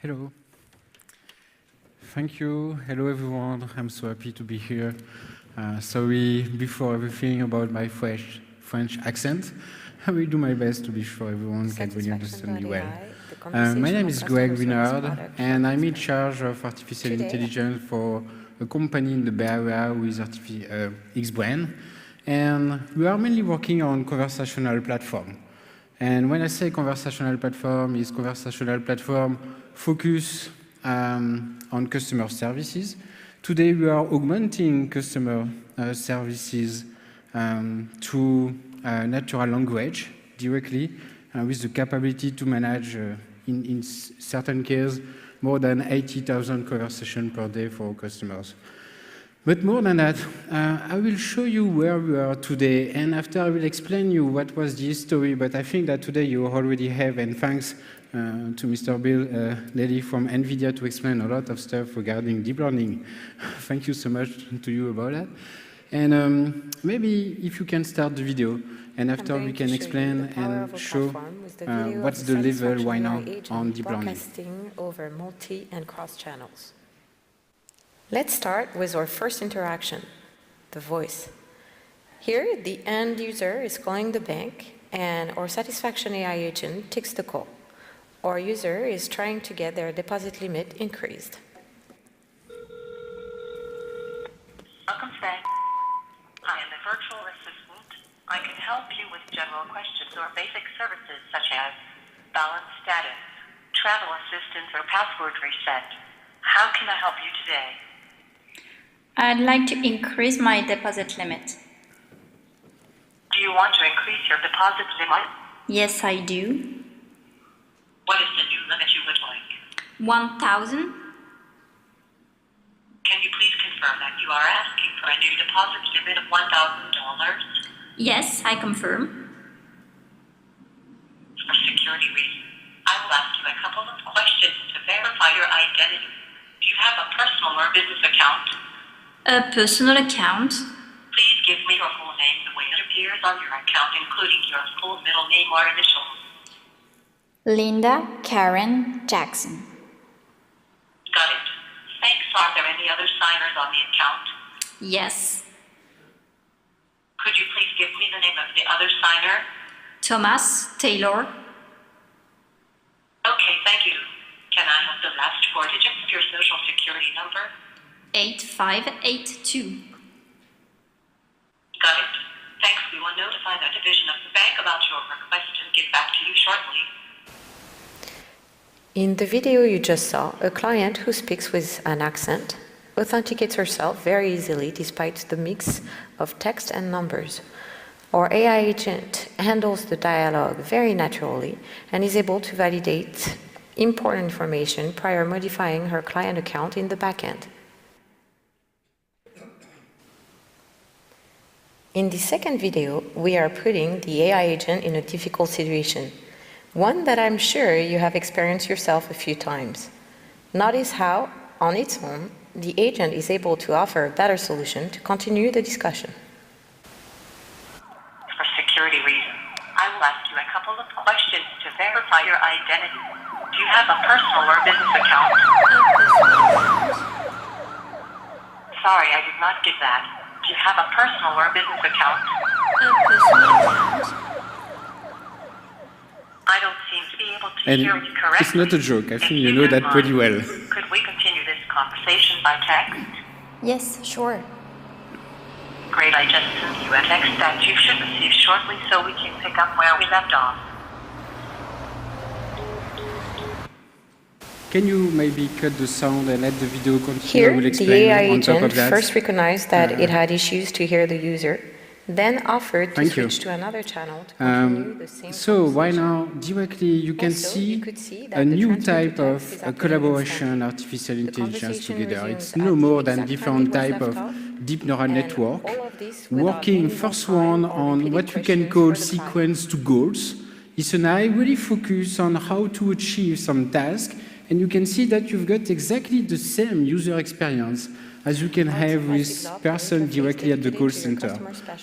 Hello. Thank you. Hello, everyone. I'm so happy to be here. Sorry before everything about my French accent. I will do my best to be sure everyone can really understand me well. My name is Greg Winard, and I'm in charge of artificial intelligence for a company in the Bay Area with Xbrain. And we are mainly working on conversational platform. And when I say conversational platform, it's conversational platform focus on customer services. Today we are augmenting customer services through natural language directly with the capability to manage, in certain cases, more than 80,000 conversations per day for customers. But more than that, I will show you where we are today, and after I will explain you what was the history, but I think that today you already have, and thanks to Mr. Bill Lely from NVIDIA to explain a lot of stuff regarding deep learning. Thank you so much to you about that. And maybe if you can start the video, and after we can explain and show what's the level right now on deep learning. Broadcasting over multi and cross channels. Let's start with our first interaction, the voice. Here, the end user is calling the bank, and our satisfaction AI agent takes the call. Our user is trying to get their deposit limit increased. Welcome to bank. I am a virtual assistant. I can help you with general questions or basic services such as balance status, travel assistance, or password reset. How can I help you today? I'd like to increase my deposit limit. Do you want to increase your deposit limit? Yes, I do. What is the new limit you would like? 1,000? Can you please confirm that you are asking for a new deposit limit of $1,000? Yes, I confirm. For security reasons, I will ask you a couple of questions to verify your identity. Do you have a personal or business account? A personal account? Please give me your full name the way it appears on your account, including your full middle name or initials. Linda Karen Jackson. Got it. Thanks. Are there any other signers on the account? Yes. Could you please give me the name of the other signer? Thomas Taylor. Okay, thank you. Can I have the last 4 digits of your social security number? 8582. Got it. Thanks. We will notify the division of the bank about your request and get back to you shortly. In the video you just saw, a client who speaks with an accent authenticates herself very easily despite the mix of text and numbers. Our AI agent handles the dialogue very naturally and is able to validate important information prior modifying her client account in the backend. In the second video, we are putting the AI agent in a difficult situation, one that I'm sure you have experienced yourself a few times. Notice how, on its own, the agent is able to offer a better solution to continue the discussion. For security reasons, I will ask you a couple of questions to verify your identity. Do you have a personal or business account? Sorry, I did not get that. Do you have a personal or business account? I don't seem to be able to hear you correctly. It's not a joke. I think you know that pretty well. Could we continue this conversation by text? Yes, sure. Great, I just sent you a text that you should receive shortly so we can pick up where we left off. Can you maybe cut the sound and let the video continue? Here, I will the explain AI on top of agent that. first recognized that it had issues to hear the user, then offered to Thank you. switch to another channel to continue the same So right conversation. now, directly you can Also, see you could see that a the new transcript type to of text is happening collaboration instantly. artificial The intelligence conversation together. resumes It's at no the more than exact time different it was type left of off, deep neural and network, all of this without working any more first time one or on repeated what we can questions call for the client. sequence to goals. It's an AI really focus on how to achieve some task, and you can see that you've got exactly the same user experience as you can have with person directly at the call center.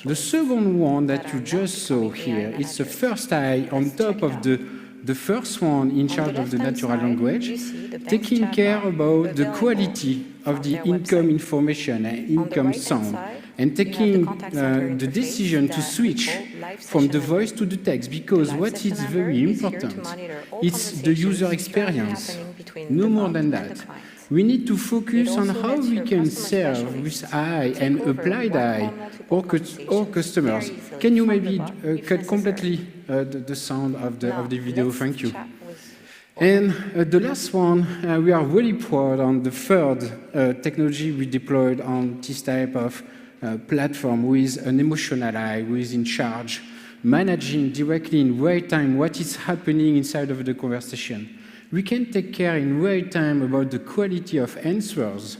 The second one that you just saw here is the first eye on top of the the first one in charge of the natural language, taking care about the quality of the income information and income sound, and taking the decision to switch from the voice to the text, because what is very important, it's the user experience, no more than that. We need to focus on how we can serve with AI and applied AI or customers. Can you maybe cut completely the sound of the video? Thank you. And the last one, we are really proud on the third technology we deployed on this type of platform with an emotional AI who is in charge, managing directly in real time what is happening inside of the conversation. We can take care in real time about the quality of answers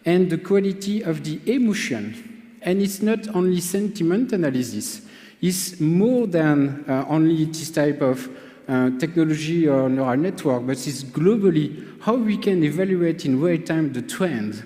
and the quality of the emotion. And it's not only sentiment analysis, it's more than only this type of technology or neural network, but it's globally how we can evaluate in real time the trend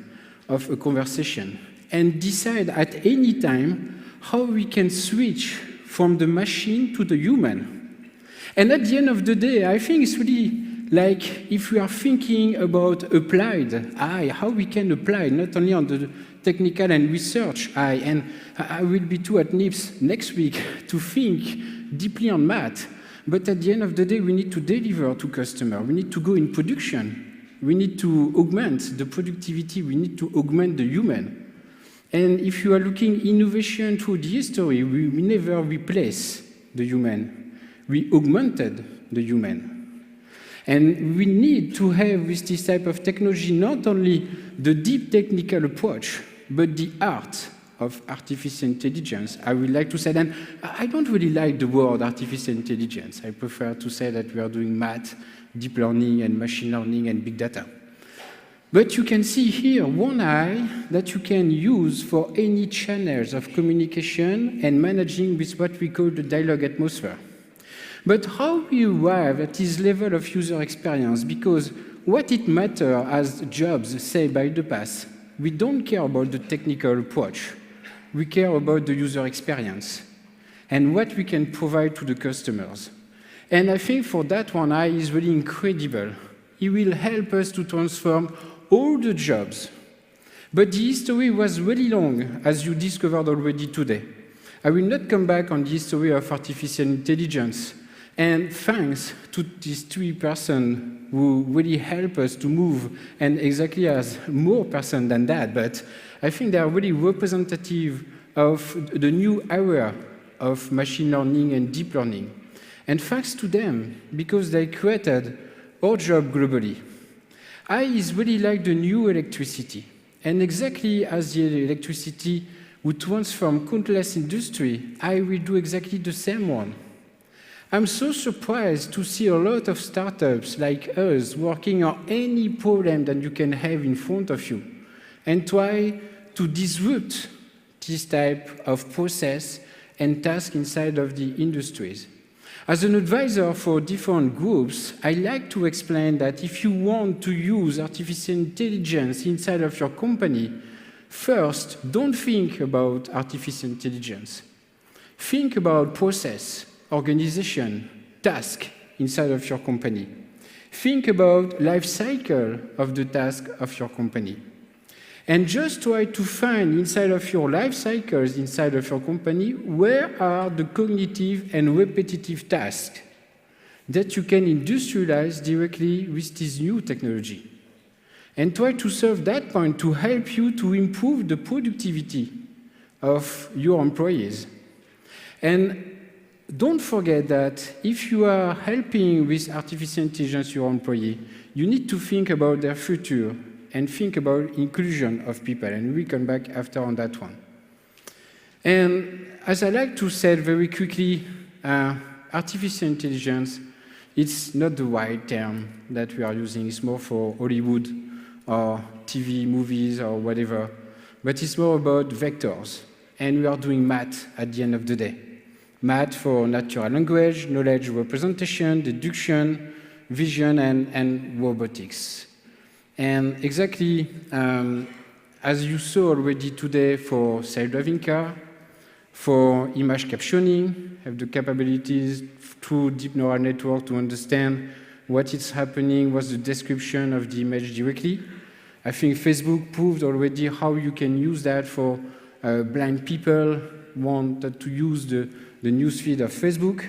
of a conversation and decide at any time how we can switch from the machine to the human. And at the end of the day, I think it's really like if we are thinking about applied AI, how we can apply not only on the technical and research AI, and I will be too at NIPS next week to think deeply on math, but at the end of the day, we need to deliver to customer. We need to go in production. We need to augment the productivity. We need to augment the human. And if you are looking innovation through the history, we never replace the human. We augmented the human. And we need to have with this type of technology not only the deep technical approach, but the art of artificial intelligence. I would like to say that I don't really like the word artificial intelligence. I prefer to say that we are doing math, deep learning, and machine learning, and big data. But you can see here one AI that you can use for any channels of communication and managing with what we call the dialogue atmosphere. But how we arrive at this level of user experience, because what it matters, as Jobs said by the past, we don't care about the technical approach. We care about the user experience and what we can provide to the customers. And I think for that one, AI is really incredible. It will help us to transform all the jobs. But the history was really long, as you discovered already today. I will not come back on the history of artificial intelligence. And thanks to these 3 persons who really help us to move, and exactly as more persons than that, but I think they are really representative of the new era of machine learning and deep learning. And thanks to them, because they created our job globally. AI is really like the new electricity. And exactly as the electricity would transform countless industry, AI will do exactly the same one. I'm so surprised to see a lot of startups like us working on any problem that you can have in front of you and try to disrupt this type of process and task inside of the industries. As an advisor for different groups, I like to explain that if you want to use artificial intelligence inside of your company, first, don't think about artificial intelligence. Think about process, organization, task inside of your company. Think about life cycle of the task of your company. And just try to find inside of your life cycles, inside of your company, where are the cognitive and repetitive tasks that you can industrialize directly with this new technology. And try to serve that point to help you to improve the productivity of your employees. And don't forget that if you are helping with artificial intelligence your employee, you need to think about their future and think about inclusion of people, and we'll come back after on that one. And as I like to say very quickly, artificial intelligence, it's not the right term that we are using. It's more for Hollywood or TV, movies, or whatever. But it's more about vectors, and we are doing math at the end of the day. Math for natural language, knowledge representation, deduction, vision, and robotics. And exactly as you saw already today for self-driving car, for image captioning, have the capabilities through deep neural network to understand what is happening, what's the description of the image directly. I think Facebook proved already how you can use that for blind people wanted to use the newsfeed of Facebook.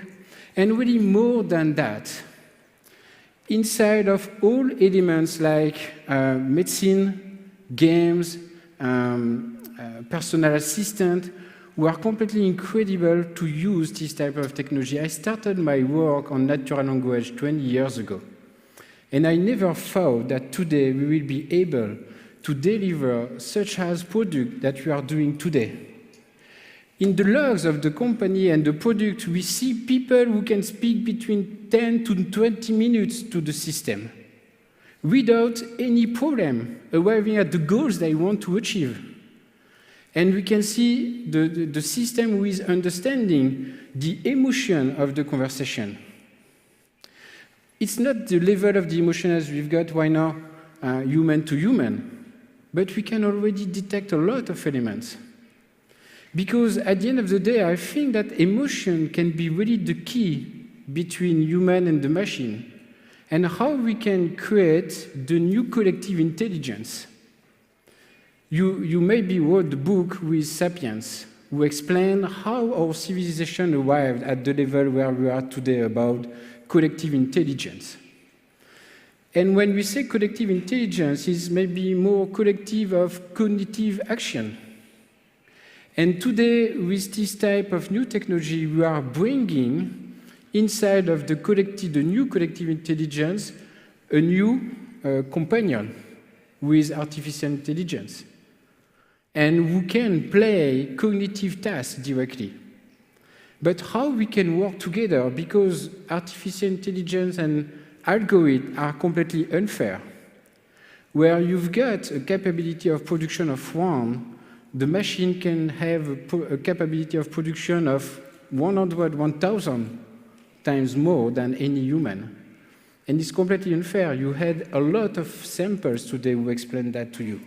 And really more than that, inside of all elements like medicine, games, personal assistant, were completely incredible to use this type of technology. I started my work on natural language 20 years ago. And I never thought that today we will be able to deliver such as product that we are doing today. In the logs of the company and the product, we see people who can speak between 10 to 20 minutes to the system without any problem arriving at the goals they want to achieve. And we can see the system who is understanding the emotion of the conversation. It's not the level of the emotion as we've got right now, human to human, but we can already detect a lot of elements. Because at the end of the day, I think that emotion can be really the key between human and the machine, and how we can create the new collective intelligence. You maybe wrote the book with Sapiens, who explain how our civilization arrived at the level where we are today about collective intelligence. And when we say collective intelligence, it's maybe more collective of cognitive action. And today, with this type of new technology, we are bringing inside of the new collective intelligence, a new companion with artificial intelligence, and who can play cognitive tasks directly. But how we can work together, because artificial intelligence and algorithms are completely unfair. Where you've got a capability of production of one, the machine can have a capability of production of 1,000 times more than any human. And it's completely unfair. You had a lot of samples today who explained that to you.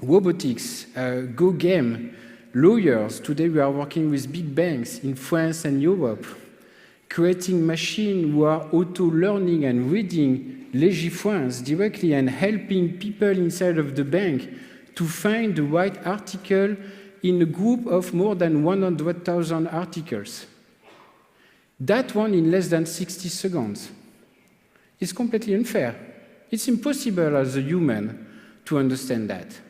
Robotics, Go game, lawyers. Today we are working with big banks in France and Europe, creating machines who are auto-learning and reading Légifrance directly and helping people inside of the bank to find the right article in a group of more than 100,000 articles. That one in less than 60 seconds. It's completely unfair. It's impossible as a human to understand that.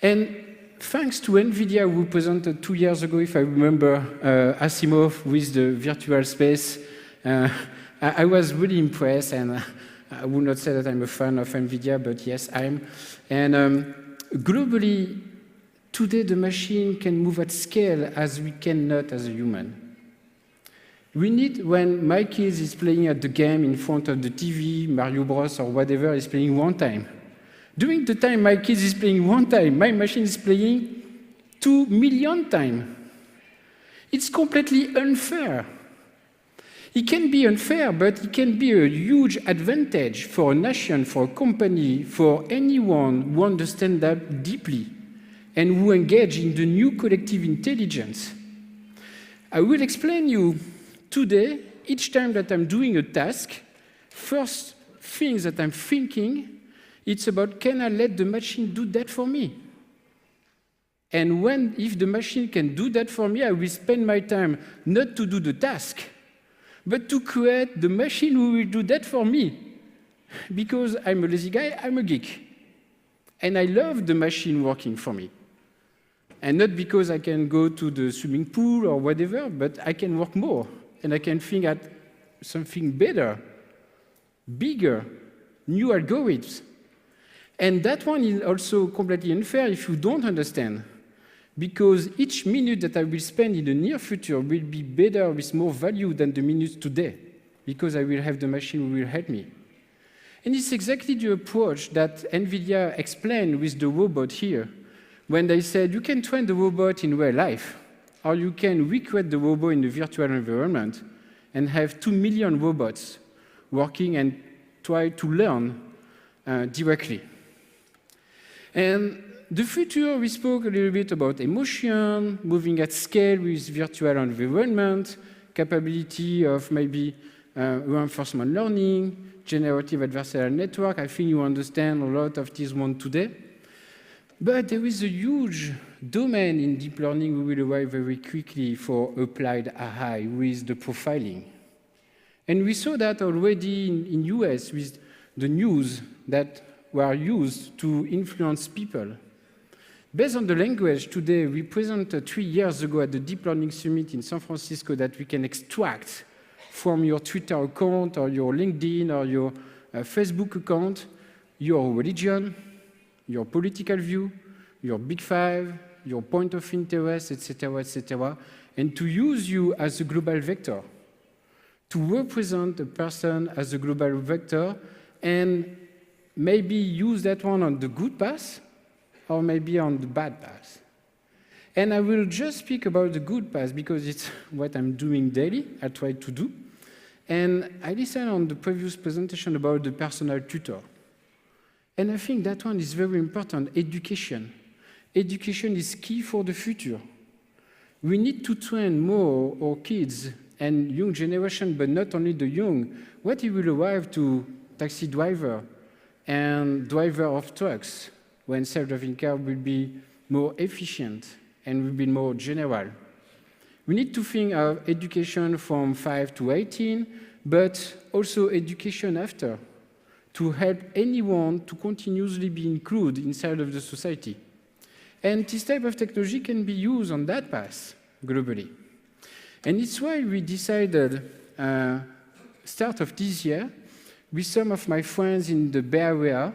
And thanks to NVIDIA, who presented 2 years ago, if I remember, Asimov with the virtual space, I was really impressed, and I would not say that I'm a fan of NVIDIA, but yes, I am. And globally, today the machine can move at scale as we cannot as a human. We need, when my kid is playing at the game in front of the TV, Mario Bros or whatever, is playing one time. During the time my kid is playing one time, my machine is playing 2 million times. It's completely unfair. It can be unfair, but it can be a huge advantage for a nation, for a company, for anyone who understands that deeply and who engage in the new collective intelligence. I will explain you today, each time that I'm doing a task, first thing that I'm thinking, it's about, can I let the machine do that for me? And if the machine can do that for me, I will spend my time not to do the task, but to create the machine who will do that for me. Because I'm a lazy guy, I'm a geek. And I love the machine working for me. And not because I can go to the swimming pool or whatever, but I can work more. And I can think at something better, bigger, new algorithms. And that one is also completely unfair if you don't understand. Because each minute that I will spend in the near future will be better with more value than the minutes today, because I will have the machine who will help me. And it's exactly the approach that NVIDIA explained with the robot here, when they said you can train the robot in real life, or you can recreate the robot in the virtual environment and have 2 million robots working and try to learn directly. And the future, we spoke a little bit about emotion, moving at scale with virtual environment, capability of maybe reinforcement learning, generative adversarial network. I think you understand a lot of this one today. But there is a huge domain in deep learning we will arrive very quickly for applied AI with the profiling. And we saw that already in US with the news that were used to influence people. Based on the language, today we presented 3 years ago at the Deep Learning Summit in San Francisco that we can extract from your Twitter account or your LinkedIn or your Facebook account your religion, your political view, your big five, your point of interest, etc., and to use you as a global vector, to represent a person as a global vector and maybe use that one on the good path or maybe on the bad path. And I will just speak about the good path because it's what I'm doing daily, I try to do. And I listened on the previous presentation about the personal tutor. And I think that one is very important, education. Education is key for the future. We need to train more our kids and young generation, but not only the young. What it will arrive to taxi driver and driver of trucks when self-driving car will be more efficient and will be more general. We need to think of education from 5 to 18, but also education after, to help anyone to continuously be included inside of the society. And this type of technology can be used on that path globally. And it's why we decided, start of this year, with some of my friends in the Bay Area,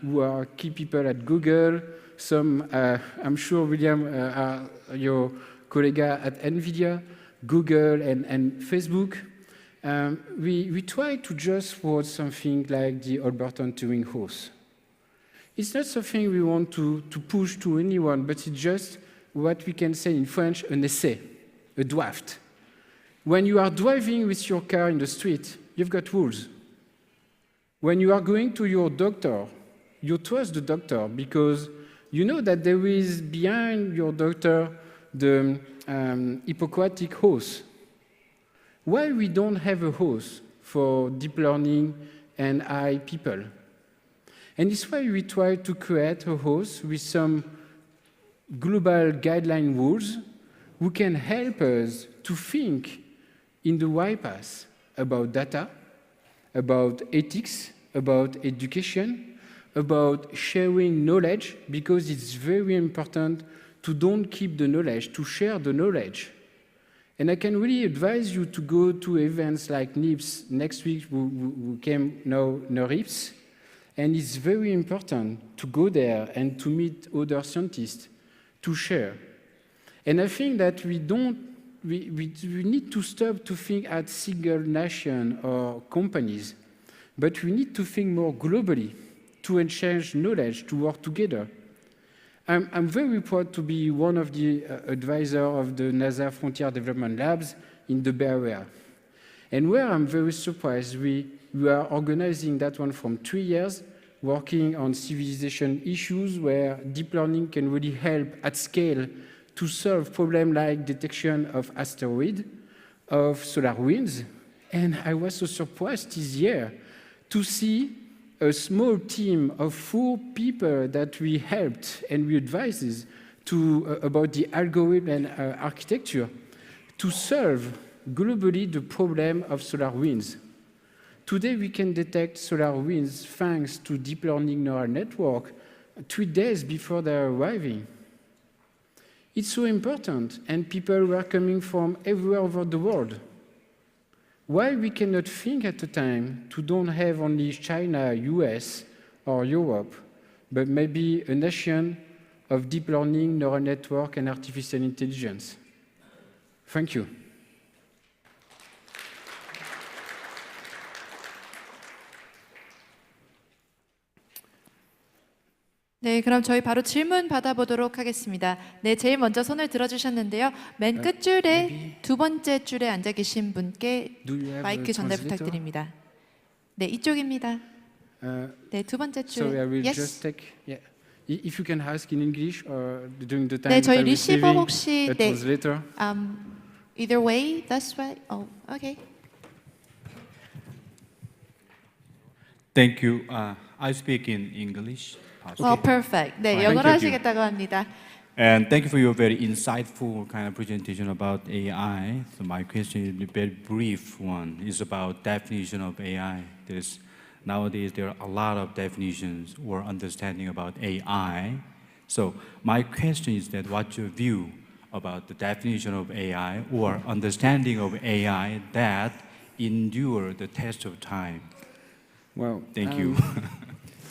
who are key people at Google, some, I'm sure, William, are your colleague at NVIDIA, Google, and Facebook. We try to just write something like the Alberton Turing Horse. It's not something we want to push to anyone, but it's just what we can say in French, an essay, a draft. When you are driving with your car in the street, you've got rules. When you are going to your doctor, you trust the doctor because you know that there is behind your doctor the Hippocratic oath. Why we don't have a oath for deep learning and AI people? And it's why we try to create a oath with some global guideline rules who can help us to think in the right path about data, about ethics, about education, about sharing knowledge, because it's very important to don't keep the knowledge, to share the knowledge. And I can really advise you to go to events like NIPS next week, who came now, NeurIPS, and it's very important to go there and to meet other scientists, to share. And I think that we need to stop to think at single nation or companies, but we need to think more globally, to exchange knowledge, to work together. I'm very proud to be one of the advisors of the NASA Frontier Development Labs in the Bay Area. And where I'm very surprised, we are organizing that one from 3 years, working on civilization issues where deep learning can really help at scale to solve problems like detection of asteroids, of solar winds. And I was so surprised this year to see a small team of 4 people that we helped and we advised about the algorithm and architecture to solve globally the problem of solar winds. Today we can detect solar winds thanks to deep learning neural network 3 days before they're arriving. It's so important, and people were coming from everywhere over the world. Why we cannot think at a time to don't have only China, US, or Europe, but maybe a nation of deep learning, neural network, and artificial intelligence? Thank you. 네, 그럼 저희 바로 질문 받아보도록 하겠습니다. 네, 제일 먼저 손을 들어주셨는데요. 맨 끝줄에 두 번째 줄에 앉아 계신 분께 마이크 전달 부탁드립니다. 네, 이쪽입니다. 네, 두 번째 줄. Sorry, I will Yes. just take. Yeah. if you can ask in English or during the time 네, that 저희 I'm 리시버 receiving 혹시 a 네, translator. either way, that's right. Oh, okay. Thank you. I speak in English. Well, perfect. 네, Thank 영어로 you. 하시겠다고 합니다. And thank you for your very insightful kind of presentation about AI. So my question is a very brief one. It's about definition of AI. Nowadays there are a lot of definitions or understanding about AI. So my question is that what's your view about the definition of AI or understanding of AI that endure the test of time? Well, Thank you.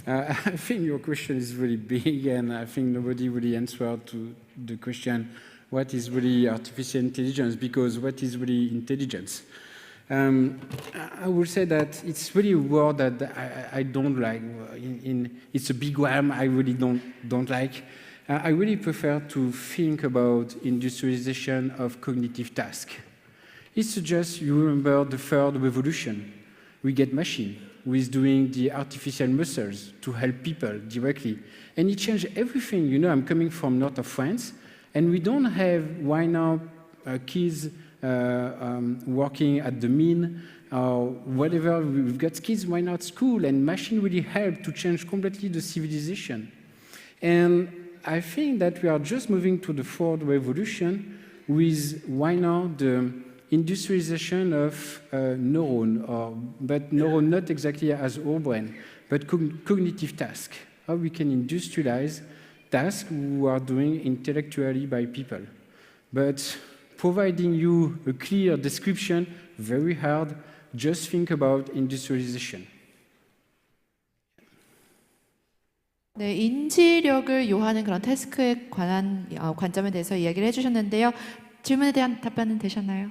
I think your question is really big, and I think nobody really answered to the question, what is really artificial intelligence, because what is really intelligence? I would say that it's really a word that I don't like. It's a big one I really don't like. I really prefer to think about industrialization of cognitive tasks. It's just, you remember the third revolution. We get machine who is doing the artificial muscles to help people directly. And it changed everything. You know, I'm coming from north of France, and we don't have, why now, kids working at the mine or whatever. We've got kids, why not school? And machine really help to change completely the civilization. And I think that we are just moving to the fourth revolution with, why not, the industrialization of neuron, but neuron not exactly as our brain, but cognitive tasks. How we can industrialize tasks we are doing intellectually by people. But providing you a clear description, very hard, just think about industrialization. 네, 인지력을 요하는 그런 태스크에 관한 관점에 대해서 이야기를 해주셨는데요. 질문에 대한 답변은 되셨나요?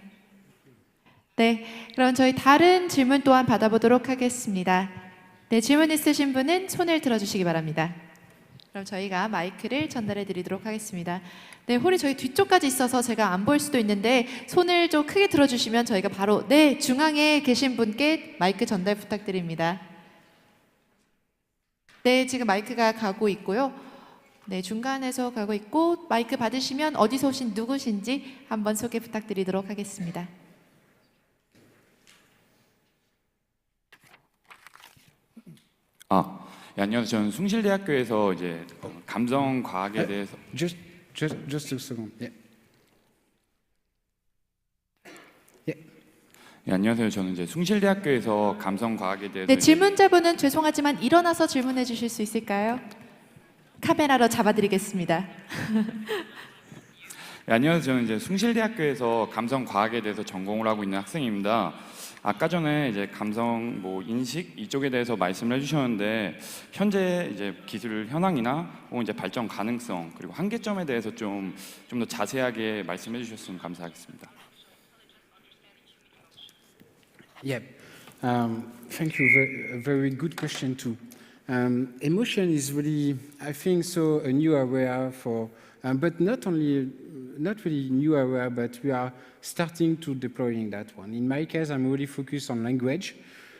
네, 그럼 저희 다른 질문 또한 받아보도록 하겠습니다. 네, 질문 있으신 분은 손을 들어주시기 바랍니다. 그럼 저희가 마이크를 전달해 드리도록 하겠습니다. 네, 홀이 저희 뒤쪽까지 있어서 제가 안 보일 수도 있는데 손을 좀 크게 들어주시면 저희가 바로 네, 중앙에 계신 분께 마이크 전달 부탁드립니다. 네, 지금 마이크가 가고 있고요. 네, 중간에서 가고 있고 마이크 받으시면 어디서 오신 누구신지 한번 소개 부탁드리도록 하겠습니다. 예, 안녕하세요. 저는 숭실대학교에서 이제 감성 과학에 대해서 Just a second. Yeah. 예, 안녕하세요. 저는 이제 숭실대학교에서 감성 과학에 대해서 네, 질문자분은 죄송하지만 일어나서 질문해 주실 수 있을까요? 카메라로 잡아드리겠습니다. 예, 안녕하세요. 저는 이제 숭실대학교에서 감성 과학에 대해서 전공을 하고 있는 학생입니다. 아까 전에 이제 감성 인식 이쪽에 대해서 말씀을 해주셨는데 현재 이제 기술 현황이나 혹은 이제 발전 가능성 그리고 한계점에 대해서 좀 더 자세하게 말씀해 주셨으면 감사하겠습니다. Yeah, thank you. Very good question too. Emotion is really, I think, so a new area for, but not really new area, but we are starting to deploying that one. In my case, I'm really focused on language.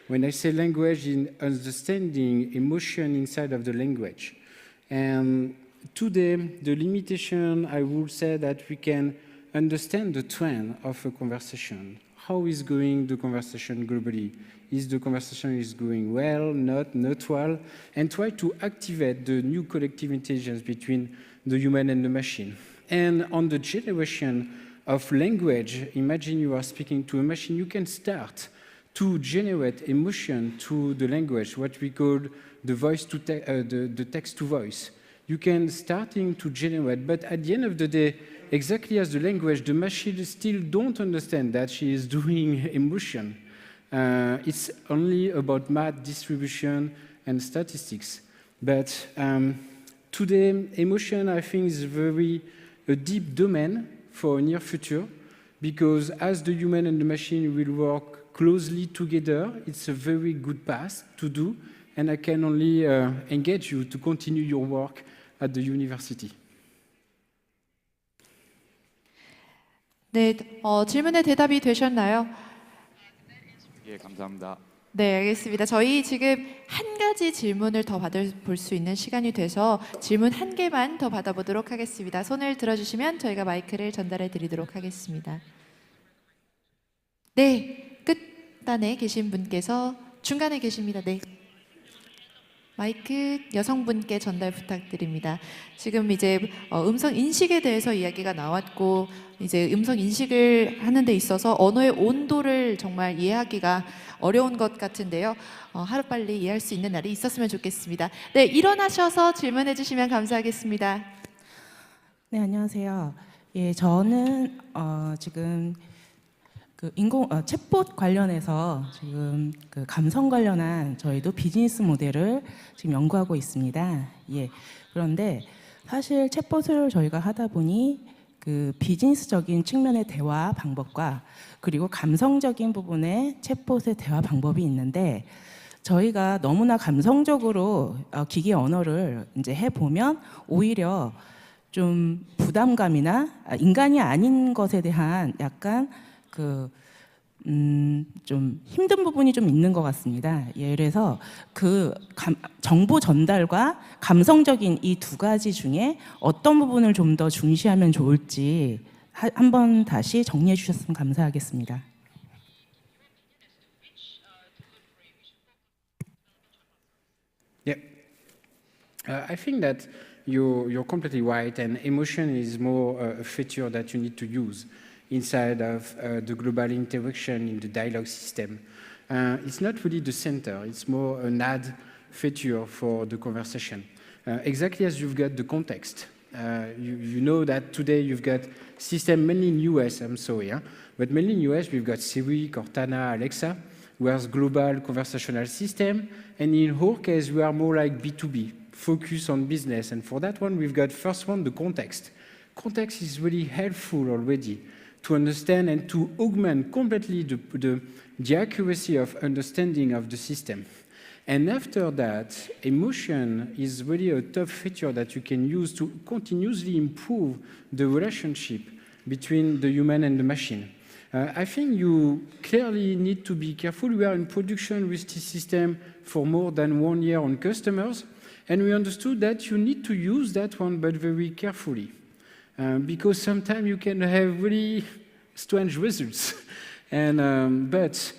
When I say language, in understanding emotion inside of the language. And today, the limitation, I would say that we can understand the trend of a conversation. How is going the conversation globally? Is the conversation going well, not neutral? And try to activate the new collective intelligence between the human and the machine. And on the generation of language, imagine you are speaking to a machine, you can start to generate emotion to the language, what we call the voice to the text to voice. You can starting to generate, but at the end of the day, exactly as the language, the machine still don't understand that she is doing emotion. It's only about math distribution and statistics. But today, emotion, I think, is a deep domain for a near future, because as the human and the machine will work closely together, it's a very good path to do, and I can only engage you to continue your work at the university. 네, 질문에 대답이 되셨나요? 예, 감사합니다. 네, 알겠습니다. 저희 지금 한 가지 질문을 더 받아볼 수 있는 시간이 돼서 질문 한 개만 더 받아보도록 하겠습니다. 손을 들어주시면 저희가 마이크를 전달해 드리도록 하겠습니다. 네, 끝단에 계신 분께서 중간에 계십니다. 네. 마이크 여성분께 전달 부탁드립니다. 지금 이제 음성 인식에 대해서 이야기가 나왔고 이제 음성 인식을 하는 데 있어서 언어의 온도를 정말 이해하기가 어려운 것 같은데요. 하루빨리 이해할 수 있는 날이 있었으면 좋겠습니다. 네, 일어나셔서 질문해 주시면 감사하겠습니다. 네, 안녕하세요. 예, 저는 지금 그 챗봇 관련해서 지금 그 감성 관련한 저희도 비즈니스 모델을 지금 연구하고 있습니다. 예. 그런데 사실 챗봇을 저희가 하다 보니 그 비즈니스적인 측면의 대화 방법과 그리고 감성적인 부분의 챗봇의 대화 방법이 있는데 저희가 너무나 감성적으로 기계 언어를 이제 해보면 오히려 좀 부담감이나 인간이 아닌 것에 대한 약간 좀 힘든 부분이 좀 있는 것 같습니다. 예, 그래서 정보 전달과 감성적인 이 두 가지 중에 어떤 부분을 좀 더 중시하면 좋을지 한번 다시 정리해 주셨으면 감사하겠습니다. Yeah, I think that you're completely right, and emotion is more a feature that you need to use inside of the global interaction in the dialogue system. It's not really the center, it's more an add feature for the conversation. Exactly as you've got the context. You know that today you've got system mainly in US, I'm sorry, but mainly in US we've got Siri, Cortana, Alexa, whereas global conversational system, and in our case we are more like B2B, focus on business, and for that one we've got first one, the context. Context is really helpful already to understand and to augment completely the accuracy of understanding of the system. And after that, emotion is really a top feature that you can use to continuously improve the relationship between the human and the machine. I think you clearly need to be careful. We are in production with this system for more than 1 year on customers, and we understood that you need to use that one, but very carefully. Because sometimes you can have really strange results. But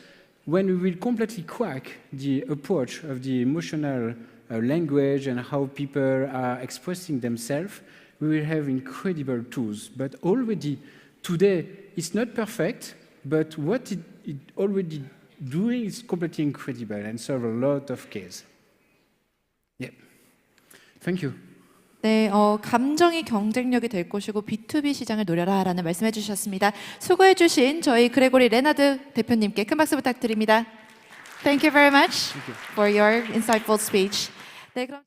when we will completely crack the approach of the emotional language and how people are expressing themselves, we will have incredible tools. But already today, it's not perfect, but what it already doing is completely incredible and solve a lot of cases. Yeah. Thank you. 네, 감정이 경쟁력이 될 것이고 B2B 시장을 노려라라는 말씀해 주셨습니다. 수고해 주신 저희 그레고리 레나드 대표님께 큰 박수 부탁드립니다. Thank you very much for your insightful speech. 네, 그럼